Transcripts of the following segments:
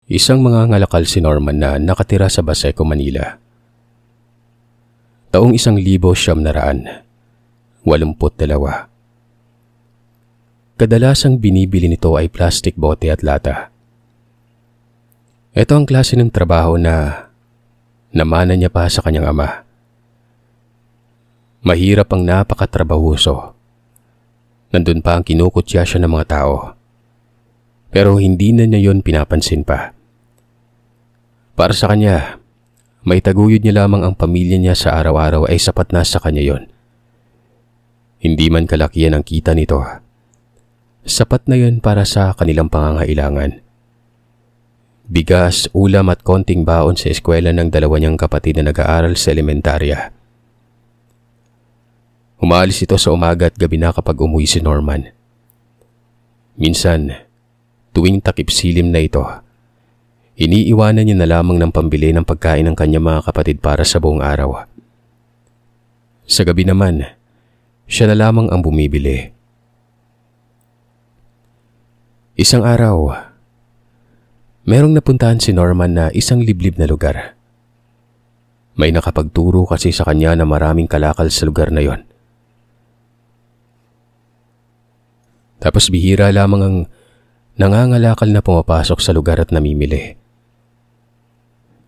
Isang mangangalakal si Norman na nakatira sa Baseco, Manila. Taong 1982. Kadalasang binibili nito ay plastic bote at lata. Ito ang klase ng trabaho na namana niya pa sa kanyang ama. Mahirap ang napakatrabahuso. Nandun pa ang kinukutya siya ng mga tao. Pero hindi na niya yon pinapansin pa. Para sa kanya, may taguyod niya lamang ang pamilya niya sa araw-araw ay sapat na sa kanya yon. Hindi man kalakihan ang kita nito. Sapat na yon para sa kanilang pangangailangan. Bigas, ulam at konting baon sa eskwela ng dalawa niyang kapatid na nag-aaral sa elementarya. Umaalis ito sa umaga at gabi na kapag umuwi si Norman. Minsan, tuwing takip silim na ito, iniiwanan niya na lamang ng pambili ng pagkain ng kanyang mga kapatid para sa buong araw. Sa gabi naman, siya na lamang ang bumibili. Isang araw, merong napuntahan si Norman na isang liblib na lugar. May nakapagturo kasi sa kanya na maraming kalakal sa lugar na yon. Tapos bihira lamang ang nangangalakal na pumapasok sa lugar at namimili.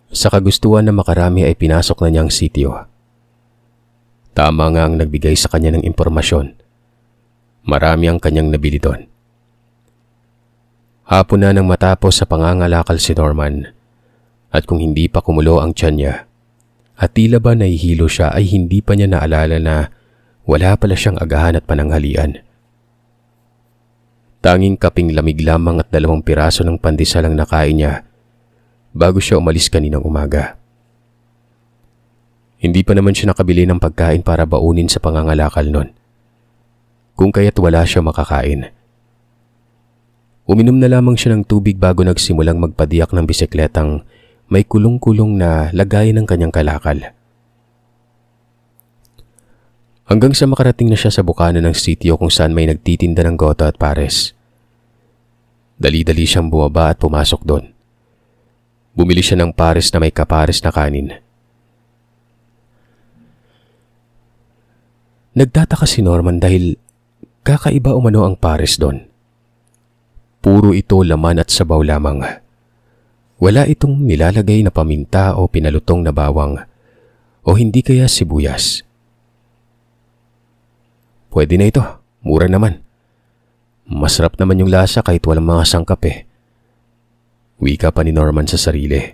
Sa kagustuhan na makarami ay pinasok na niya ang sitio. Tama nga ang nagbigay sa kanya ng impormasyon. Marami ang kanyang nabili doon. Hapon na nang matapos sa pangangalakal si Norman, at kung hindi pa kumulo ang tiyan niya at tila ba nahihilo siya ay hindi pa niya naalala na wala pala siyang agahan at pananghalian. Tanging kaping lamig lamang at 2 piraso ng pandesal ang nakain niya bago siya umalis kaninang umaga. Hindi pa naman siya nakabili ng pagkain para baunin sa pangangalakal nun, kung kaya't wala siya makakain. Uminom na lamang siya ng tubig bago nagsimulang magpadiyak ng bisikletang may kulong-kulong na lagayan ng kanyang kalakal. Hanggang sa makarating na siya sa bukana ng sitio kung saan may nagtitinda ng goto at pares. Dali-dali siyang bumaba at pumasok doon. Bumili siya ng pares na may kapares na kanin. Nagtataka si Norman dahil kakaiba umano ang pares doon. Puro ito laman at sabaw lamang. Wala itong nilalagay na paminta o pinalutong na bawang o hindi kaya sibuyas. Pwede na ito, mura naman. Masarap naman yung lasa kahit walang mga sangkap eh. Wika pa ni Norman sa sarili.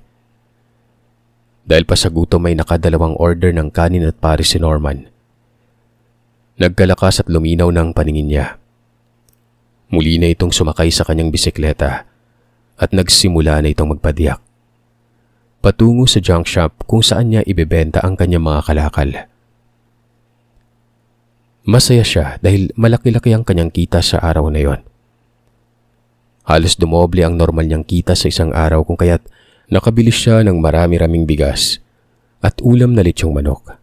Dahil pa sa gutom may nakadalawang order ng kanin at pares si Norman. Nagkalakas at luminaw ng paningin niya. Muli na itong sumakay sa kanyang bisikleta at nagsimula na itong magpadiyak patungo sa junk shop kung saan niya ibebenta ang kanyang mga kalakal. Masaya siya dahil malaki-laki ang kanyang kita sa araw na yon. Halos dumoble ang normal niyang kita sa isang araw kung kaya't nakabili siya ng marami-raming bigas at ulam na litsyong manok.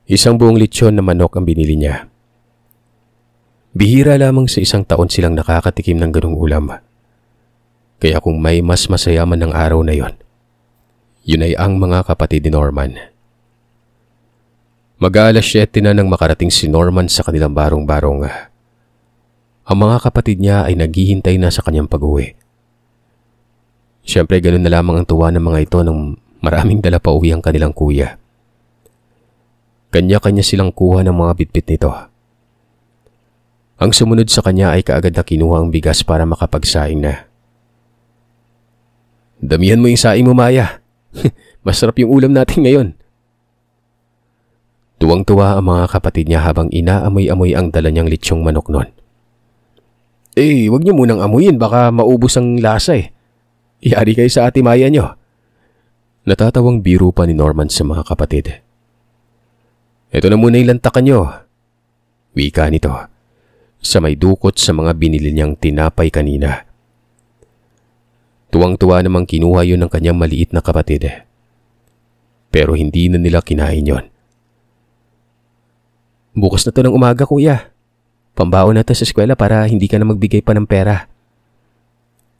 Isang buong litsyon na manok ang binili niya. Bihira lamang sa isang taon silang nakakatikim ng ganung ulam. Kaya kung may mas masaya man ng araw na yon, yun ay ang mga kapatid ni Norman. Mag-aalas 7 na nang makarating si Norman sa kanilang barong-barong. Ang mga kapatid niya ay naghihintay na sa kanyang pag-uwi. Siyempre ganun na lamang ang tuwa ng mga ito nung maraming dala pa uwi ang kanilang kuya. Kanya-kanya silang kuha ng mga bitbit nito. Ang sumunod sa kanya ay kaagad na kinuha ang bigas para makapagsaing na. Damihan mo yung saing mo, Maya. Masarap yung ulam natin ngayon. Tuwang-tuwa ang mga kapatid niya habang inaamoy-amoy ang dala niyang litsyong manok nun. Wag niyo munang amuyin, baka maubos ang lasa eh. Iyari kayo sa ate Maya niyo. Natatawang biro pa ni Norman sa mga kapatid. Ito na muna yung lantakan niyo. Wika nito, sa may dukot sa mga binili niyang tinapay kanina. Tuwang-tuwa namang kinuha yun ng kanyang maliit na kapatid. Pero hindi na nila kinain yon. Bukas na to ng umaga, kuya. Pambaon na to sa eskwela para hindi ka na magbigay pa ng pera.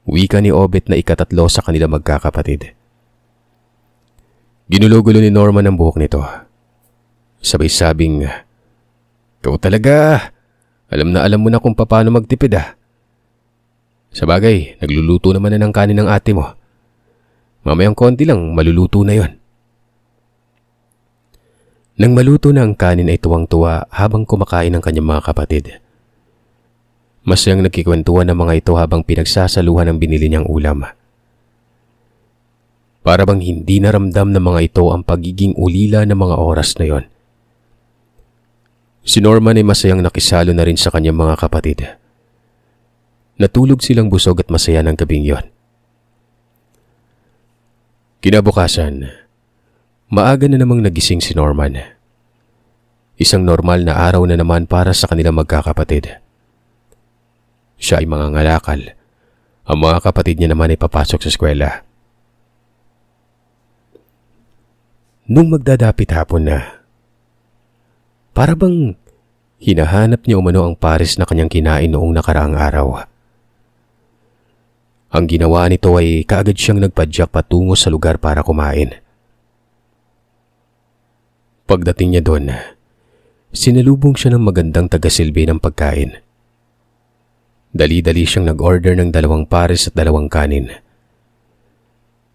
Wika ni Obet na ikatatlo sa kanila magkakapatid. Ginulo-gulo ni Norman ang buhok nito. Sabay sabing, "Ikaw talaga, alam na alam mo na kung paano magtipid ah. Sabagay, nagluluto naman na ng kanin ng ate mo. Mamayang konti lang, maluluto na yon." Nang maluto na ang kanin ay tuwang-tuwa habang kumakain ng kanyang mga kapatid. Masayang nagkikwentuhan ng mga ito habang pinagsasaluhan ang binili niyang ulam. Para bang hindi naramdam ng mga ito ang pagiging ulila ng mga oras na yon. Si Norman ay masayang nakisalo na rin sa kanyang mga kapatid. Natulog silang busog at masaya ng gabing yon. Kinabukasan, maaga na namang nagising si Norman. Isang normal na araw na naman para sa kanilang magkakapatid. Siya ay mangangalakal. Ang mga kapatid niya naman ay papasok sa eskwela. Nung magdadapit hapon na, para bang hinahanap niya umano ang pares na kanyang kinain noong nakaraang araw. Ang ginawa nito ay kaagad siyang nagpadyak patungo sa lugar para kumain. Pagdating niya doon, sinalubong siya ng magandang tagasilbi ng pagkain. Dali-dali siyang nag-order ng 2 pares at 2 kanin.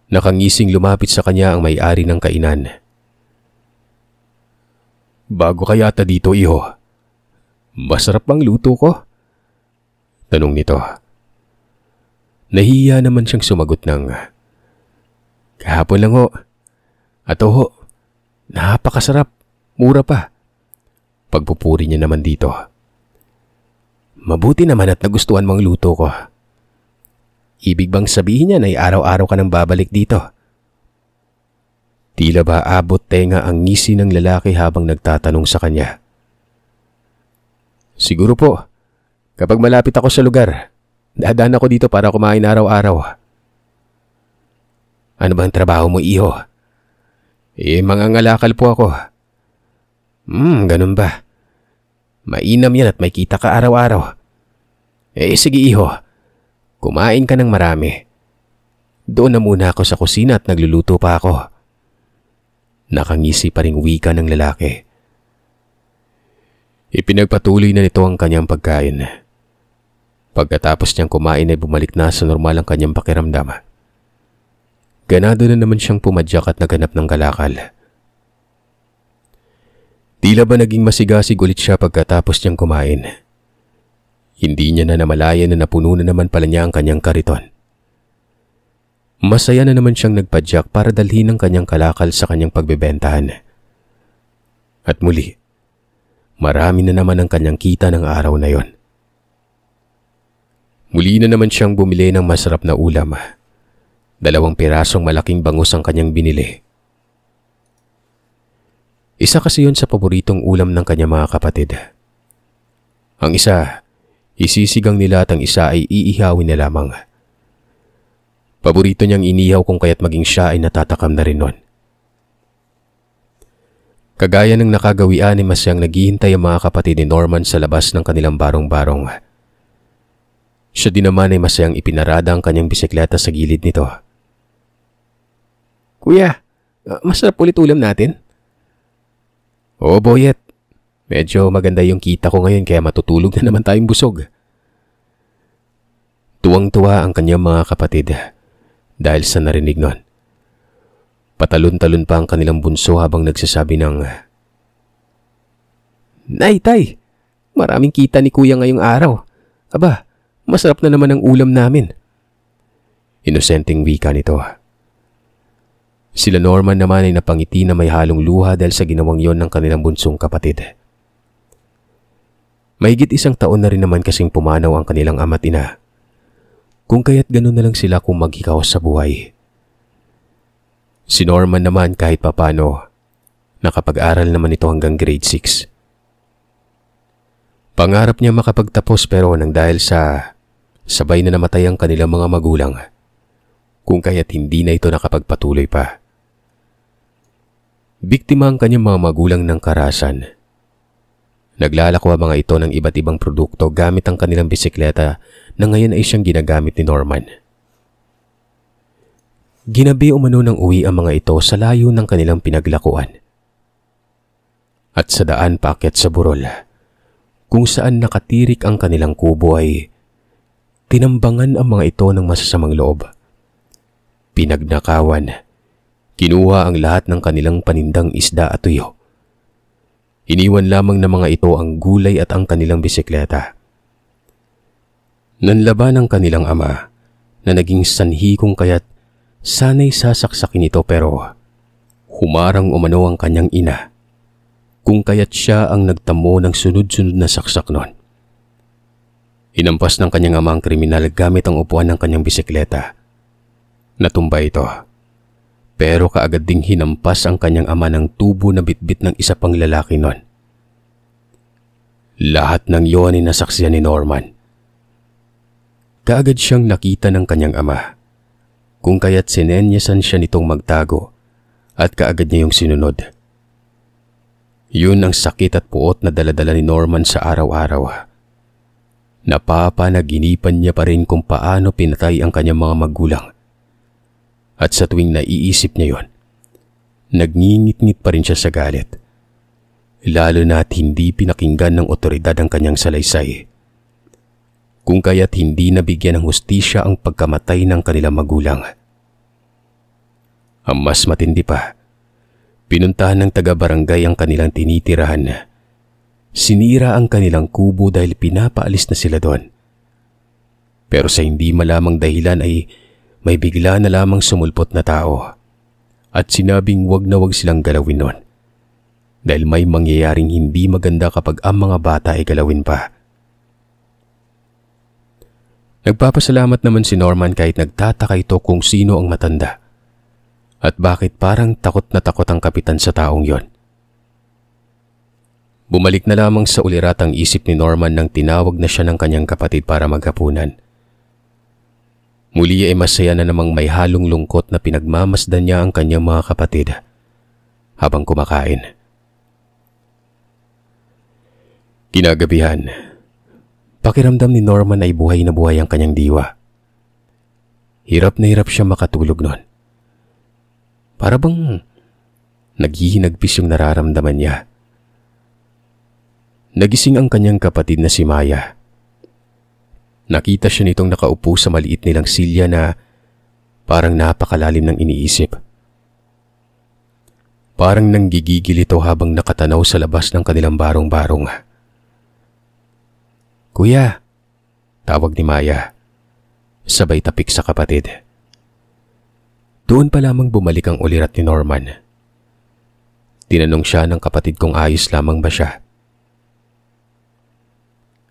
Nakangising lumapit sa kanya ang may-ari ng kainan. "Bago ka yata dito, iho. Masarap bang luto ko?" tanong nito. Nahihiya naman siyang sumagot ng, "Kahapon lang ho. At ho, napakasarap. Mura pa." Pagpupuri niya naman dito. "Mabuti naman at nagustuhan mong luto ko. Ibig bang sabihin niyan ay araw-araw ka nang babalik dito?" Tila ba abot tenga ang ngisi ng lalaki habang nagtatanong sa kanya. "Siguro po, kapag malapit ako sa lugar, dadaan ako dito para kumain araw-araw." "Ano ba ang trabaho mo, iho?" Mangangalakal po ako." Ganun ba? Mainam yan at may kita ka araw-araw. Sige iho, kumain ka ng marami. Doon na muna ako sa kusina at nagluluto pa ako." Nakangisi pa ring wika ng lalaki. Ipinagpatuloy na nito ang kanyang pagkain. Pagkatapos niyang kumain ay bumalik na sa normal ang kanyang pakiramdam. Ganado na naman siyang pumadyak at naganap ng kalakal. Tila ba naging masigasig ulit siya pagkatapos niyang kumain. Hindi niya na namalayan na napuno na naman pala niya ang kanyang kariton. Masaya na naman siyang nagpadyak para dalhin ang kanyang kalakal sa kanyang pagbebentahan. At muli, marami na naman ang kanyang kita ng araw na yon. Muli na naman siyang bumili ng masarap na ulam. 2 pirasong malaking bangus ang kanyang binili. Isa kasi yon sa paboritong ulam ng kanyang mga kapatid. Ang isa, isisigang nila at ang isa ay iihawin na lamang. Paborito niyang inihaw kung kaya't maging siya ay natatakam na rin nun. Kagaya ng nakagawian ay masayang naghihintay ang mga kapatid ni Norman sa labas ng kanilang barong-barong. Siya din naman ay masayang ipinarada ang kanyang bisikleta sa gilid nito. "Kuya, masarap ulit ulam natin?" "Oo, Boyet. Medyo maganda yung kita ko ngayon kaya matutulog na naman tayong busog." Tuwang-tuwa ang kanyang mga kapatid dahil sa narinig nun. Patalon-talon pa ang kanilang bunso habang nagsasabi ng, "Nay, tay, maraming kita ni kuya ngayong araw. Aba, masarap na naman ang ulam namin." Inosenteng wika nito. Sila Norman naman ay napangiti na may halong luha dahil sa ginawang yon ng kanilang bunsong kapatid. Mahigit 1 taon na rin naman kasing pumanaw ang kanilang ama't ina. Kung kaya't ganun na lang sila kung maghikaw sa buhay. Si Norman naman kahit papano, nakapag-aral naman ito hanggang grade 6. Pangarap niya makapagtapos pero nang dahil sa sabay na namatay ang kanilang mga magulang, kung kaya't hindi na ito nakapagpatuloy pa. Biktima ang kanyang mga magulang ng karahasan. Naglalako ang mga ito ng iba't ibang produkto gamit ang kanilang bisikleta na ngayon ay siyang ginagamit ni Norman. Ginabi umano ng uwi ang mga ito sa layo ng kanilang pinaglakuan. At sa daan paakyat sa burol, kung saan nakatirik ang kanilang kubo ay tinambangan ang mga ito ng masasamang loob. Pinagnakawan, kinuha ang lahat ng kanilang panindang isda at tuyo. Iniwan lamang ng mga ito ang gulay at ang kanilang bisikleta. Nanlaban ang kanilang ama na naging sanhi kung kaya't sana'y sasaksakin ito pero humarang umano ang kanyang ina kung kaya't siya ang nagtamo ng sunod-sunod na saksak noon. Hinampas ng kanyang ama ang kriminal gamit ang upuan ng kanyang bisikleta. Natumba ito. Pero kaagad ding hinampas ang kanyang ama ng tubo na bitbit ng isa pang lalaki noon. Lahat ng iyon ay nasaksihan ni Norman. Kaagad siyang nakita ng kanyang ama, kung kaya't sinenyasan siya nitong magtago at kaagad niya yung sinunod. Yun ang sakit at puot na daladala ni Norman sa araw-araw. Napapanaginipan niya pa rin kung paano pinatay ang kanyang mga magulang. At sa tuwing naiisip niya yon, nagngingit-ngit pa rin siya sa galit. Lalo na't hindi pinakinggan ng otoridad ang kanyang salaysay. Kung kaya't hindi nabigyan ng hustisya ang pagkamatay ng kanilang magulang. Ang mas matindi pa, pinuntahan ng taga-barangay ang kanilang tinitirahan. Sinira ang kanilang kubo dahil pinapaalis na sila doon. Pero sa hindi malamang dahilan ay may bigla na lamang sumulpot na tao at sinabing wag na wag silang galawin nun dahil may mangyayaring hindi maganda kapag ang mga bata ay galawin pa. Nagpapasalamat naman si Norman kahit nagtataka ito kung sino ang matanda at bakit parang takot na takot ang kapitan sa taong yon. Bumalik na lamang sa uliratang isip ni Norman nang tinawag na siya ng kanyang kapatid para maghapunan. Muli ay masaya na namang may halong lungkot na pinagmamasdan niya ang kanyang mga kapatid habang kumakain. Kinagabihan, pakiramdam ni Norman ay buhay na buhay ang kanyang diwa. Hirap na hirap siya makatulog noon. Para bang naghihinagpis yung nararamdaman niya. Nagising ang kanyang kapatid na si Maya. Nakita siya nitong nakaupo sa maliit nilang silya na parang napakalalim ng iniisip. Parang nanggigigil ito habang nakatanaw sa labas ng kanilang barong-barong. "Kuya," tawag ni Maya, sabay tapik sa kapatid. Doon pa lamang bumalik ang ulirat ni Norman. Tinanong siya ng kapatid kung ayos lamang ba siya.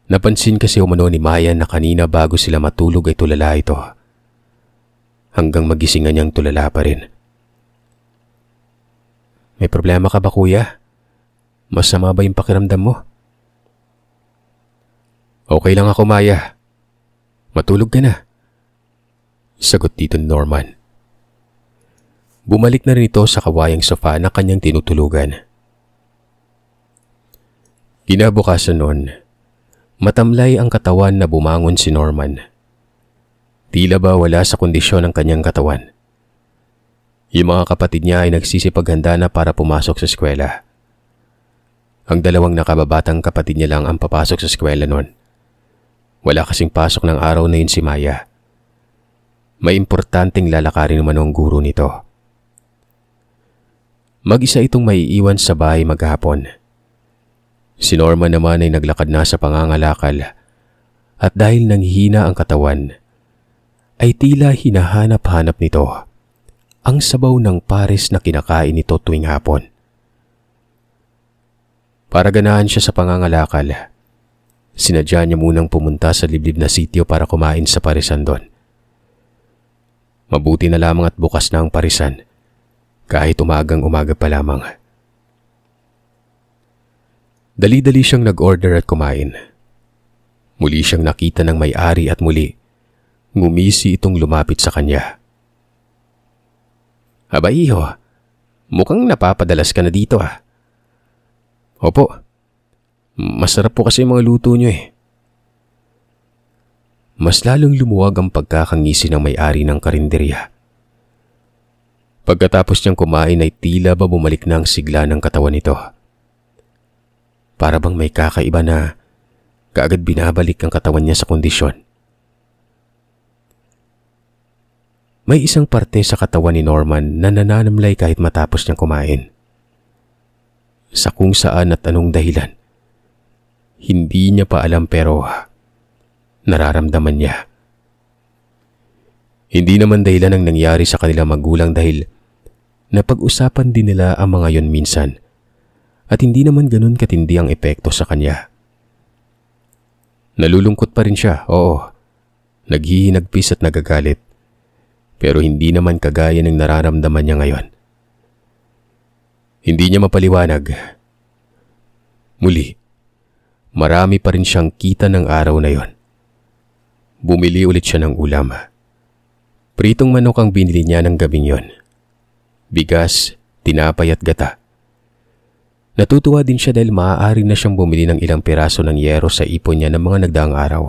Napansin kasi umano ni Maya na kanina bago sila matulog ay tulala ito. Hanggang magisingan niyang tulala pa rin. "May problema ka ba, kuya? Masama ba yung pakiramdam mo?" "Okay lang ako, Maya. Matulog ka na," sagot dito ni Norman. Bumalik na rin ito sa kawayang sofa na kanyang tinutulugan. Kinabukasan noon, matamlay ang katawan na bumangon si Norman. Tila ba wala sa kondisyon ang kanyang katawan. Yung mga kapatid niya ay nagsisipaghanda na para pumasok sa eskwela. Ang dalawang nakababatang kapatid niya lang ang papasok sa eskwela noon. Wala kasing pasok ng araw na yun si Maya. May importanteng lalakarin naman ang guro nito. Mag-isa itong maiiwan sa bahay maghapon. Si Norman naman ay naglakad na sa pangangalakal at dahil nanghihina ang katawan, ay tila hinahanap-hanap nito ang sabaw ng pares na kinakain nito tuwing hapon. Para ganahan siya sa pangangalakal, sinadya niya munang pumunta sa liblib na sitio para kumain sa parisan doon. Mabuti na lamang at bukas na ang parisan kahit umagang-umaga pa lamang. Dali-dali siyang nag-order at kumain. Muli siyang nakita ng may-ari at muli ngumisi itong lumapit sa kanya. "Aba iho, mukhang napapadalas ka na dito ah." "Opo, masarap po kasi yung mga luto niyo eh." Mas lalong lumuwag ang pagkakangisi ng may-ari ng karinderya. Pagkatapos niyang kumain ay tila ba bumalik na ang sigla ng katawan nito. Para bang may kakaiba na kaagad binabalik ang katawan niya sa kondisyon. May isang parte sa katawan ni Norman na nananamlay kahit matapos niyang kumain. Sa kung saan at anong dahilan, hindi niya pa alam pero nararamdaman niya. Hindi naman dahilan ang nangyari sa kanilang magulang dahil napag-usapan din nila ang mga yon minsan at hindi naman ganun katindi ang epekto sa kanya. Nalulungkot pa rin siya, oo. Naghihinagpis at nagagalit. Pero hindi naman kagaya ng nararamdaman niya ngayon. Hindi niya mapaliwanag. Muli, marami pa rin siyang kita ng araw na yon. Bumili ulit siya ng ulam. Pritong manok ang binili niya ng gabing yon. Bigas, tinapay at gata. Natutuwa din siya dahil maaari na siyang bumili ng ilang piraso ng yero sa ipon niya ng mga nagdaang araw.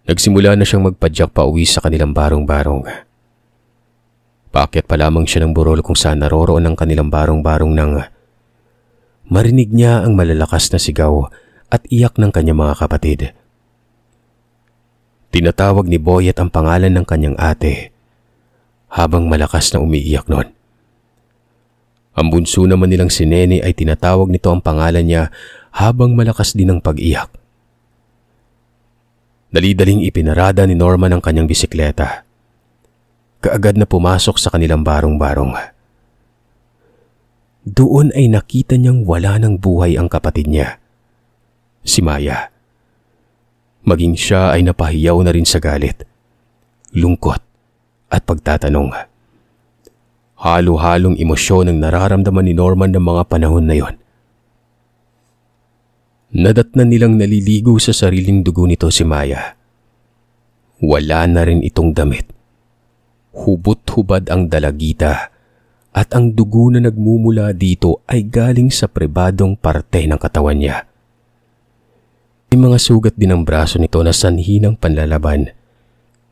Nagsimula na siyang magpadyak pa uwi sa kanilang barong-barong. Paakyat pa lamang siya ng burol kung saan naroroon ang kanilang barong-barong nang marinig niya ang malalakas na sigaw at iyak ng kanyang mga kapatid. Tinatawag ni Boyet ang pangalan ng kanyang ate habang malakas na umiiyak noon. Ang bunso naman nilang si Nene ay tinatawag nito ang pangalan niya habang malakas din ang pag-iyak. Dali-daling ipinarada ni Norman ang kanyang bisikleta. Kaagad na pumasok sa kanilang barong-barong. Doon ay nakita niyang wala ng buhay ang kapatid niya, si Maya. Maging siya ay napahiyaw na rin sa galit, lungkot at pagtatanong. Halo-halong emosyon ang nararamdaman ni Norman ng mga panahon na yon. Nadatnan nilang naliligo sa sariling dugo nito si Maya. Wala na rin itong damit. Hubot-hubad ang dalagita at ang dugo na nagmumula dito ay galing sa pribadong parte ng katawan niya. May mga sugat din ang braso nito na sanhi ng panlalaban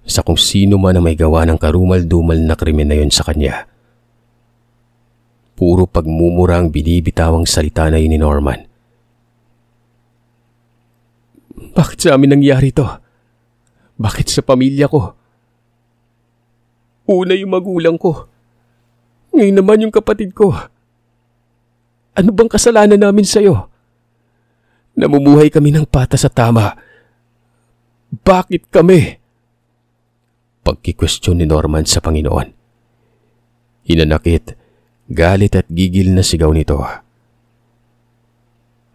sa kung sino man ang may gawa ng karumal-dumal na krimen na yon sa kanya. Puro pagmumura ang binibitawang salita na yun ni Norman. Bakit sa amin nangyari to? Bakit sa pamilya ko? Una yung magulang ko. Ngayon naman yung kapatid ko. Ano bang kasalanan namin sa'yo? Namumuhay kami ng patas sa tama. Bakit kami? Pagkikwestiyon ni Norman sa Panginoon. Hinanakit, galit at gigil na sigaw nito.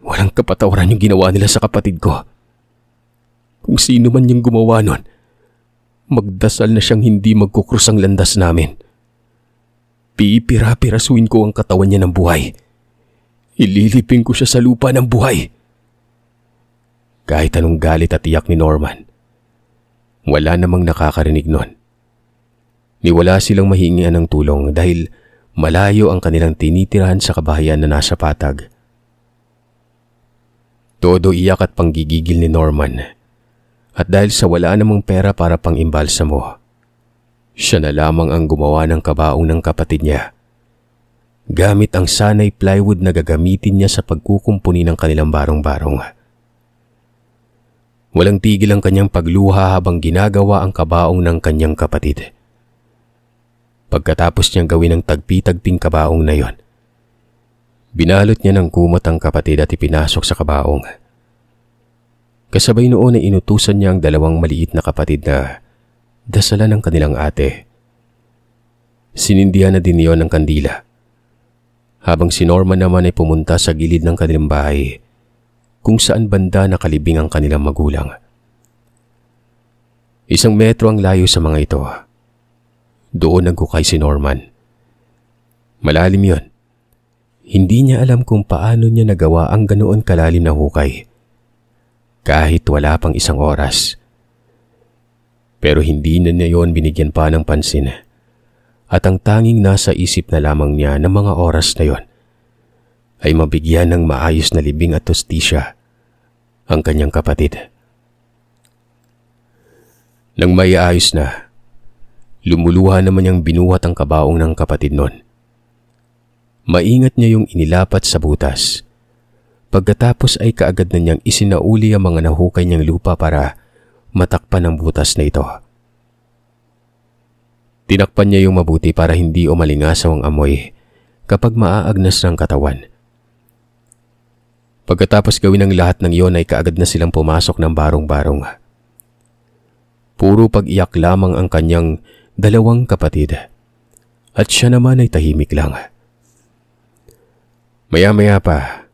Walang kapatawaran yung ginawa nila sa kapatid ko. Kung sino man yung gumawa nun, magdasal na siyang hindi magkukrus ang landas namin. Pipira-pirasuin ko ang katawan niya ng buhay. Ililiping ko siya sa lupa ng buhay. Kahit anong galit at iyak ni Norman, wala namang nakakarinig nun. Niwala silang mahingian ng tulong dahil malayo ang kanilang tinitirahan sa kabahayan na nasa patag. Todo iyak at panggigigil ni Norman. At dahil sa wala namang pera para pang-imbalsa mo, siya na lamang ang gumawa ng kabaong ng kapatid niya. Gamit ang sanay plywood na gagamitin niya sa pagkukumpuni ng kanilang barong-barong. Walang tigil ang kanyang pagluha habang ginagawa ang kabaong ng kanyang kapatid. Pagkatapos niyang gawin ang tagpi-tagping kabaong na yon, binalot niya ng kumot ang kapatid at ipinasok sa kabaong. Kasabay noon ay inutusan niya ang dalawang maliit na kapatid na dasalan ng kanilang ate. Sinindihan na din niyon ng kandila. Habang si Norman naman ay pumunta sa gilid ng kanilang bahay kung saan banda nakalibing ang kanilang magulang. 1 metro ang layo sa mga ito. Doon nagkukay si Norman. Malalim yon. Hindi niya alam kung paano niya nagawa ang ganoon kalalim na hukay. Kahit wala pang 1 oras. Pero hindi na niya yon binigyan pa ng pansin. At ang tanging nasa isip na lamang niya ng mga oras na yon ay mabigyan ng maayos na libing at hustisya ang kanyang kapatid. Nang may ayos na, Lumuluha naman niyang binuhat ang kabaong ng kapatid nun. Maingat niya yung inilapat sa butas. Pagkatapos ay kaagad na niyang isinauli ang mga nahukay niyang lupa para matakpan ang butas na ito. Tinakpan niya yung mabuti para hindi umalingasaw ang amoy kapag maaagnas ng katawan. Pagkatapos gawin ang lahat ng iyon ay kaagad na silang pumasok ng barong-barong. Puro pag-iyak lamang ang kanyang dalawang kapatid at siya naman ay tahimik lang. Maya-maya pa,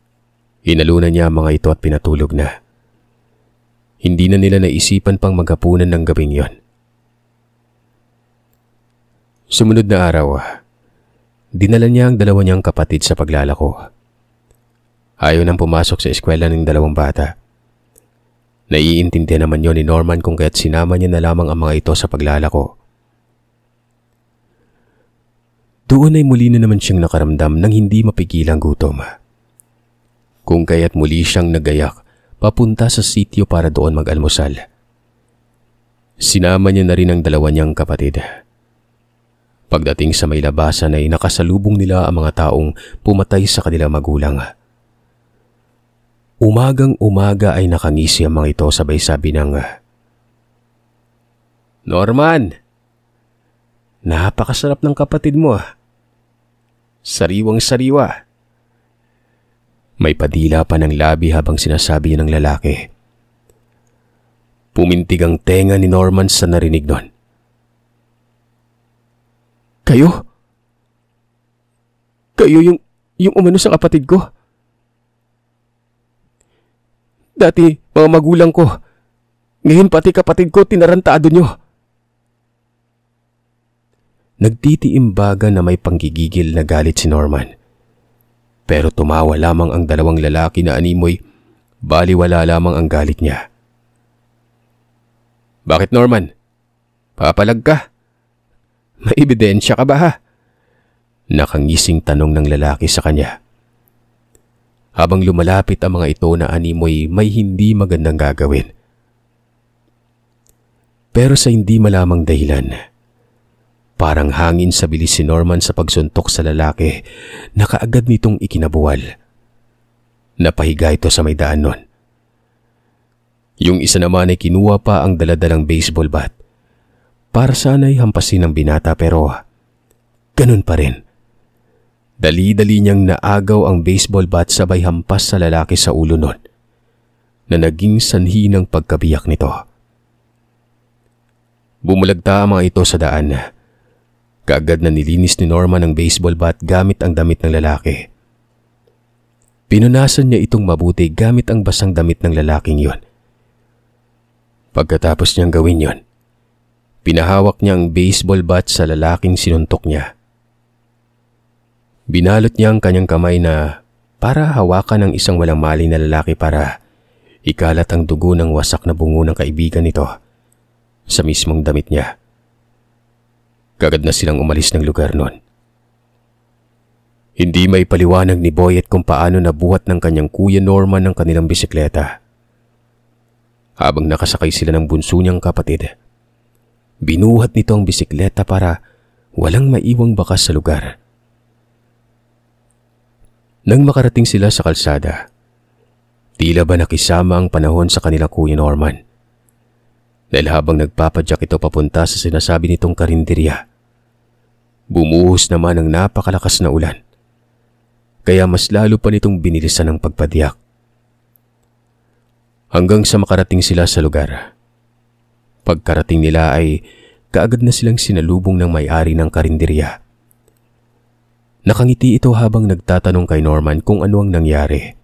hinalunan niya ang mga ito at pinatulog na. Hindi na nila naisipan pang maghapunan ng gabing yon. Sumunod na araw, dinala niya ang dalawa niyang kapatid sa paglalako. Ayaw nang pumasok sa eskwela ng dalawang bata. Naiintindihan naman yon ni Norman kung kaya't sinama niya na lamang ang mga ito sa paglalako. Doon ay muli na naman siyang nakaramdam ng hindi mapigilang gutom. Kung kaya't muli siyang nagayak papunta sa sitio para doon mag-almusal. Sinama niya na rin ang dalawa niyang kapatid. Pagdating sa may labasan ay nakasalubong nila ang mga taong pumatay sa kanilang magulang. Umagang-umaga ay nakangisi ang mga ito sabay sabi ng, "Norman, napakasarap ng kapatid mo. Sariwang-sariwa." May padila pa ng labi habang sinasabi niya ng lalaki. Pumintig ang tenga ni Norman sa narinig nun. Kayo? Kayo yung umano sa kapatid ko? Dati, mga magulang ko. Ngayon pati kapatid ko tinarantado nyo. Nagtitiimbaga na may panggigigil na galit si Norman. Pero tumawa lamang ang dalawang lalaki na animoy, baliwala lamang ang galit niya. Bakit Norman? Papalag ka? May ebidensya ka ba ha? Nakangising tanong ng lalaki sa kanya. Habang lumalapit ang mga ito na animoy may hindi magandang gagawin. Pero sa hindi malamang dahilan, parang hangin sa bilis si Norman sa pagsuntok sa lalaki na kaagad nitong ikinabuwal. Napahiga ito sa may daan nun. Yung isa naman ay kinuha pa ang daladalang baseball bat. Para sana'y hampasin ng binata pero ganun pa rin. Dali-dali niyang naagaw ang baseball bat sabay hampas sa lalaki sa ulo nun na naging sanhi ng pagkabiyak nito. Bumulagta ang mga ito sa daan. Kaagad na nilinis ni Norman ang baseball bat gamit ang damit ng lalaki. Pinunasan niya itong mabuti gamit ang basang damit ng lalaking yon. Pagkatapos niyang gawin yon, pinahawak niya ang baseball bat sa lalaking sinuntok niya. Binalot niya ang kanyang kamay na para hawakan ng isang walang mali na lalaki para ikalat ang dugo ng wasak na bungo ng kaibigan nito sa mismong damit niya. Kagad na silang umalis ng lugar nun. Hindi may paliwanag ni Boyet kung paano nabuhat ng kanyang kuya Norman ng kanilang bisikleta. Habang nakasakay sila ng bunso niyang kapatid, binuhat nito ang bisikleta para walang maiwang bakas sa lugar. Nang makarating sila sa kalsada, tila ba nakisama ang panahon sa kanilang kuya Norman. Dahil habang nagpapadyak ito papunta sa sinasabi nitong karinderya, bumuhos naman ang napakalakas na ulan. Kaya mas lalo pa nitong binilisan ang pagpadyak. Hanggang sa makarating sila sa lugar. Pagkarating nila ay kaagad na silang sinalubong ng may-ari ng karinderya. Nakangiti ito habang nagtatanong kay Norman kung ano ang nangyari.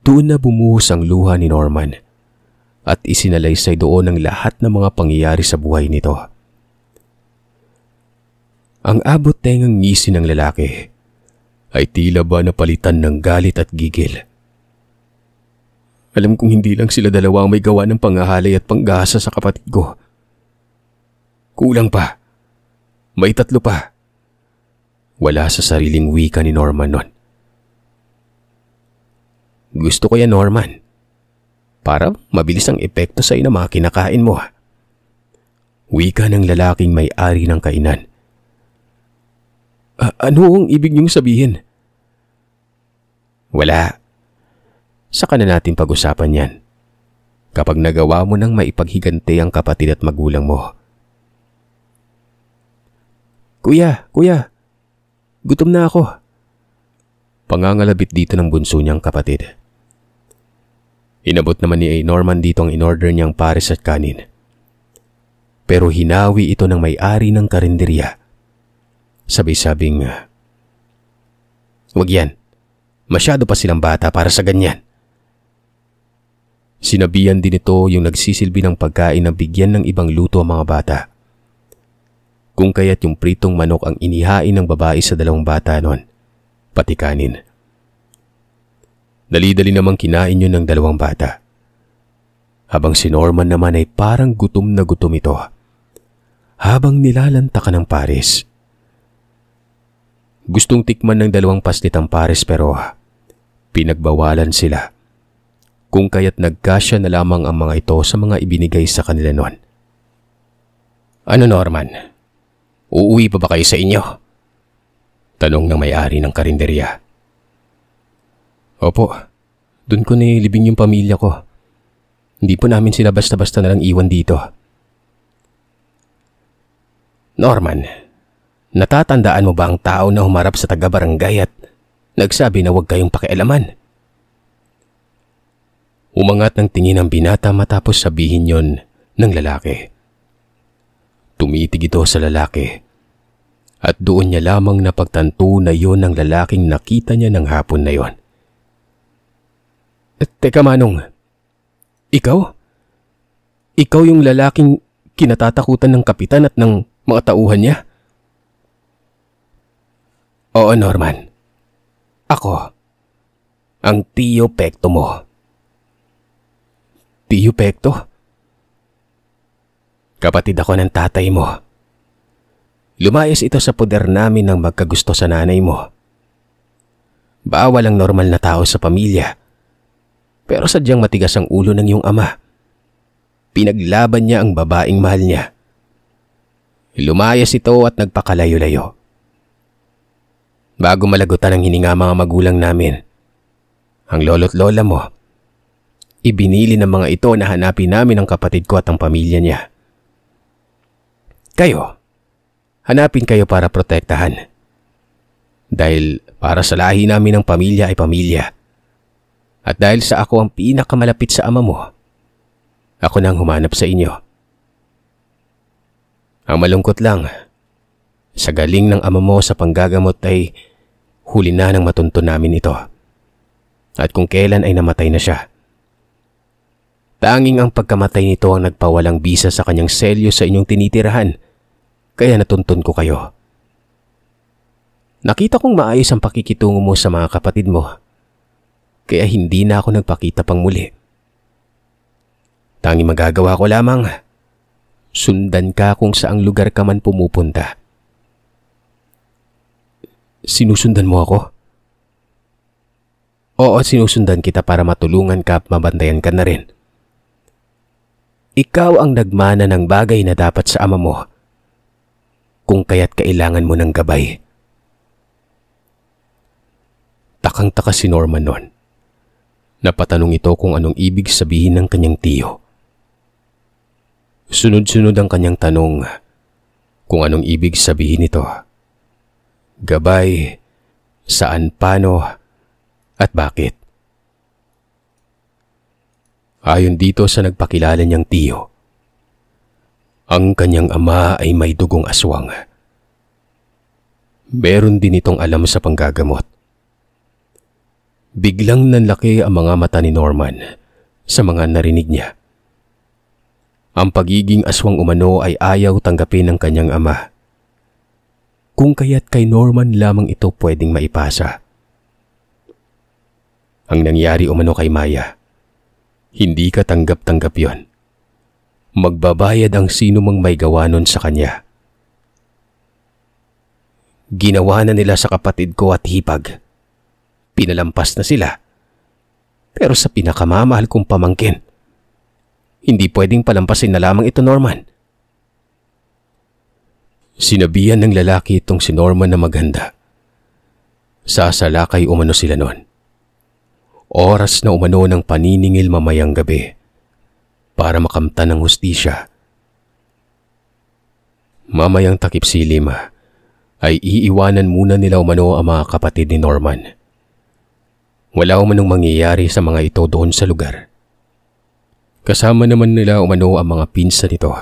Doon na bumuhos ang luha ni Norman at isinalaysay doon ang lahat ng mga pangyayari sa buhay nito. Ang abot tengang ngisi ng lalaki ay tila ba napalitan ng galit at gigil. Alam kong hindi lang sila dalawa ang may gawa ng pangahalay at panggahasa sa kapatid ko. Kulang pa. May tatlo pa. Wala sa sariling wika ni Norman nun. Gusto ko yan, Norman. Para mabilis ang epekto sa ina mga kinakain mo. Wika ng lalaking may-ari ng kainan. Ano ang ibig niyong sabihin? Wala. Saka na natin pag-usapan yan. Kapag nagawa mo nang maipaghiganti ang kapatid at magulang mo. Kuya, gutom na ako. Pangangalabit dito ng bunso niyang kapatid. Inabot naman ni A. Norman dito ang in-order niyang pares at kanin. Pero hinawi ito ng may-ari ng karinderya. Sabay-sabing, "Wag yan. Masyado pa silang bata para sa ganyan." Sinabihan din ito yung nagsisilbi ng pagkain na bigyan ng ibang luto ang mga bata. Kung kaya't yung pritong manok ang inihain ng babae sa dalawang bata noon, pati kanin. Dali-dali namang kinain yun ng dalawang bata. Habang si Norman naman ay parang gutom na gutom ito. Habang nilalantakan ng pares. Gustong tikman ng dalawang paslit ang pares pero pinagbawalan sila. Kung kaya't nagkasya na lamang ang mga ito sa mga ibinigay sa kanila noon. Ano Norman? Uuwi pa ba kayo sa inyo? Tanong ng may-ari ng karinderya. Opo, dun ko nilibing yung pamilya ko. Hindi po namin sila basta-basta na lang iwan dito. Norman, natatandaan mo ba ang tao na humarap sa taga-barangay at nagsabi na huwag kayong pakialaman? Umangat ng tingin ang binata matapos sabihin yon ng lalaki. Tumitig ito sa lalaki at doon niya lamang napagtanto na yon ng lalaking nakita niya ng hapon na yon. Teka Manong, ikaw? Ikaw yung lalaking kinatatakutan ng kapitan at ng mga tauhan niya? Oo Norman, ako, ang Tio Pekto mo. Tio Pekto? Kapatid ako ng tatay mo. Lumayas ito sa poder namin ng magkagusto sa nanay mo. Bawal ang normal na tao sa pamilya. Pero sadyang matigas ang ulo ng iyong ama. Pinaglaban niya ang babaeng mahal niya. Lumayas ito at nagpakalayo-layo. Bago malagutan ang hininga mga magulang namin, ang lolo't lola mo, ibinili ng mga ito na hanapin namin ang kapatid ko at ang pamilya niya. Kayo, hanapin kayo para protektahan. Dahil para sa lahi namin ang pamilya ay pamilya. At dahil sa ako ang pinakamalapit sa ama mo, ako nang humanap sa inyo. Ang malungkot lang, sa galing ng ama mo sa panggagamot ay huli na ng matuntun namin ito. At kung kailan ay namatay na siya. Tanging ang pagkamatay nito ang nagpawalang bisa sa kanyang selyo sa inyong tinitirahan, kaya natuntun ko kayo. Nakita kong maayos ang pakikitungo mo sa mga kapatid mo, kaya hindi na ako nagpakita pang muli. Tanging magagawa ko lamang, sundan ka kung saang lugar ka man pumupunta. Sinusundan mo ako? Oo, sinusundan kita para matulungan ka at mabantayan ka na rin. Ikaw ang nagmana ng bagay na dapat sa ama mo, kung kaya't kailangan mo ng gabay. Takang-taka si Norman noon. Napatanong ito kung anong ibig sabihin ng kanyang tiyo. Sunod-sunod ang kanyang tanong kung anong ibig sabihin nito. Gabay, saan, paano, at bakit. Ayon dito sa nagpakilala niyang tiyo, ang kanyang ama ay may dugong aswang. Meron din itong alam sa panggagamot. Biglang nanlaki ang mga mata ni Norman sa mga narinig niya. Ang pagiging aswang umano ay ayaw tanggapin ng kanyang ama. Kung kaya't kay Norman lamang ito pwedeng maipasa. Ang nangyari umano kay Maya, hindi ka tanggap-tanggap yon. Magbabayad ang sino mang may gawa nun sa kanya. Ginawa na nila sa kapatid ko at hipag. Pinalampas na sila. Pero sa pinakamamahal kong pamangkin, hindi pwedeng palampasin na lamang ito, Norman. Sinabihan ng lalaki itong si Norman na maghanda. Sasalakay umano sila noon. Oras na umano ng paniningil mamayang gabi para makamtan ng hustisya. Mamayang takip silim ay iiwanan muna nila umano ang mga kapatid ni Norman. Wala umanong mangyayari sa mga ito doon sa lugar. Kasama naman nila umano ang mga pinsan nito,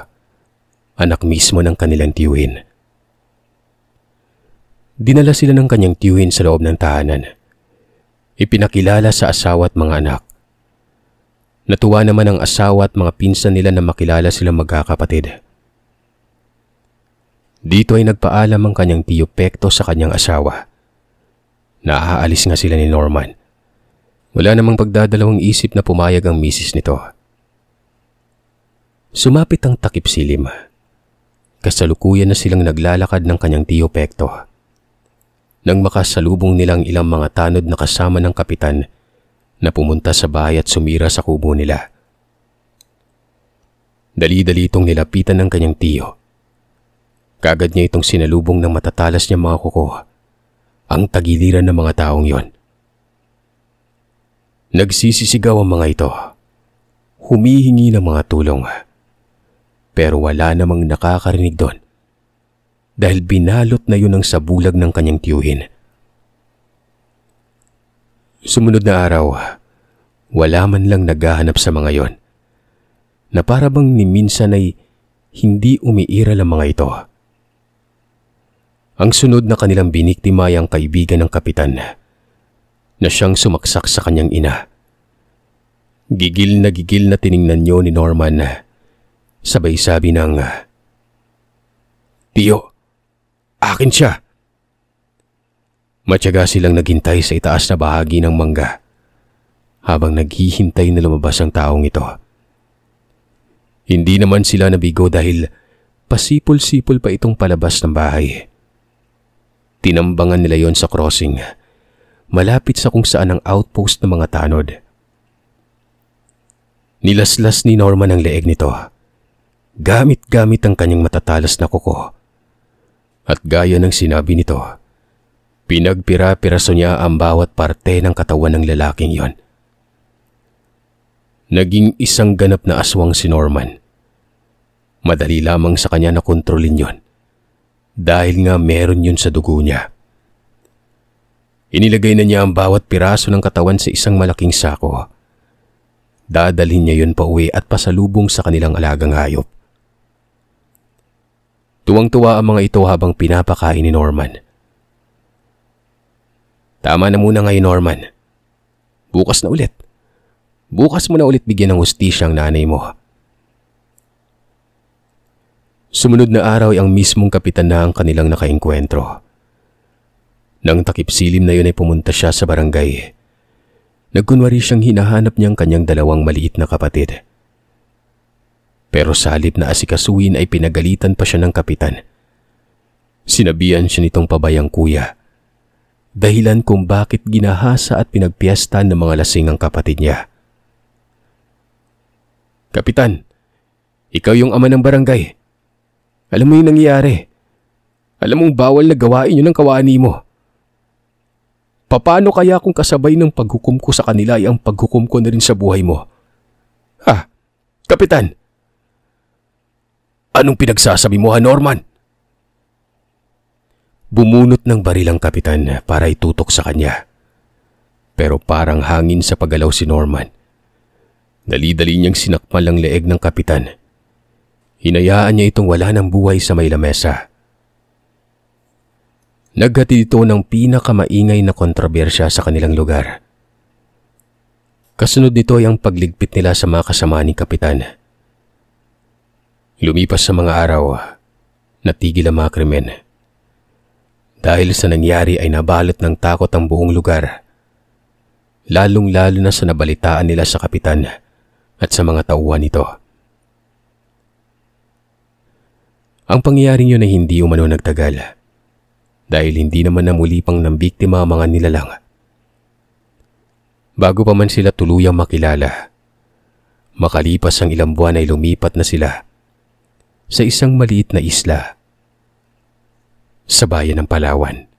anak mismo ng kanilang tiyuhin. Dinala sila ng kanyang tiyuhin sa loob ng tahanan. Ipinakilala sa asawa at mga anak. Natuwa naman ang asawa at mga pinsan nila na makilala silang magkakapatid. Dito ay nagpaalam ang kanyang tiyo Pekto sa kanyang asawa. Naaalis nga sila ni Norman. Wala namang pagdadalawang isip na pumayag ang misis nito. Sumapit ang takip silim. Kasalukuyan na silang naglalakad ng kanyang tiyo Pekto. Nang makasalubong nilang ilang mga tanod na kasama ng kapitan na pumunta sa bahay at sumira sa kubo nila. Dali-dali itong nilapitan ng kanyang tiyo. Kagad niya itong sinalubong ng matatalas niyang mga kuko, ang tagiliran ng mga taong yon. Nagsisisigaw ang mga ito, humihingi ng mga tulong, pero wala namang nakakarinig doon dahil binalot na yun ang sabulag ng kanyang tiyuhin. Sumunod na araw, wala man lang naghahanap sa mga yon, na para bang ni minsan ay hindi umiiral ang mga ito. Ang sunod na kanilang biniktima ay ang kaibigan ng kapitan na siyang sumaksak sa kanyang ina. Gigil na tiningnan niyo ni Norman. Sabay sabi ng, "Tiyo, akin siya." Matyaga silang naghintay sa itaas na bahagi ng mangga habang naghihintay na lumabas ang taong ito. Hindi naman sila nabigo dahil pasipol-sipol pa itong palabas ng bahay. Tinambangan nila yon sa crossing, malapit sa kung saan ang outpost ng mga tanod. Nilaslas ni Norman ang leeg nito, gamit-gamit ang kanyang matatalas na kuko. At gaya ng sinabi nito, pinagpira-piraso niya ang bawat parte ng katawan ng lalaking yon. Naging isang ganap na aswang si Norman. Madali lamang sa kanya na kontrolin yon dahil nga meron yun sa dugo niya. Inilagay na niya ang bawat piraso ng katawan sa isang malaking sako. Dadalhin niya yun pa uwi at pasalubong sa kanilang alagang hayop. Tuwang-tuwa ang mga ito habang pinapakain ni Norman. "Tama na muna ngayon, Norman. Bukas na ulit. Bukas mo na ulit bigyan ng hustisya ang nanay mo." Sumunod na araw ay ang mismong kapitan na ang kanilang nakaengkwentro. Nang takip silim na yun ay pumunta siya sa barangay. Nagkunwari siyang hinahanap niyang kanyang dalawang maliit na kapatid. Pero sa halip na asikasuhin ay pinagalitan pa siya ng kapitan. Sinabihan siya nitong pabayang kuya, dahilan kung bakit ginahasa at pinagpiestan ng mga lasing ang kapatid niya. "Kapitan, ikaw yung ama ng barangay. Alam mo yung nangyayari. Alam mong bawal na gawain yun ng kawani mo. Paano kaya kung kasabay ng paghukom ko sa kanila ay ang paghukom ko na rin sa buhay mo? Ha, Kapitan? Anong pinagsasabi mo, ha, Norman?" Bumunot ng baril ang kapitan para itutok sa kanya. Pero parang hangin sa paggalaw si Norman. Dali-dali niyang sinakmal ang leeg ng kapitan. Hinayaan niya itong wala ng buhay sa may lamesa. Naghatid ito ng pinakamaingay na kontrobersya sa kanilang lugar. Kasunod nito ay ang pagligpit nila sa mga kasama ni kapitan. Lumipas sa mga araw, natigil ang mga krimen. Dahil sa nangyari ay nabalot ng takot ang buong lugar. Lalong-lalo na sa nabalitaan nila sa kapitan at sa mga tauhan nito. Ang pangyayaring yun ay hindi umano nagtagal dahil hindi naman na muli pang nambiktima ang mga nilalang. Bago pa man sila tuluyang makilala, makalipas ang ilang buwan ay lumipat na sila sa isang maliit na isla sa bayan ng Palawan.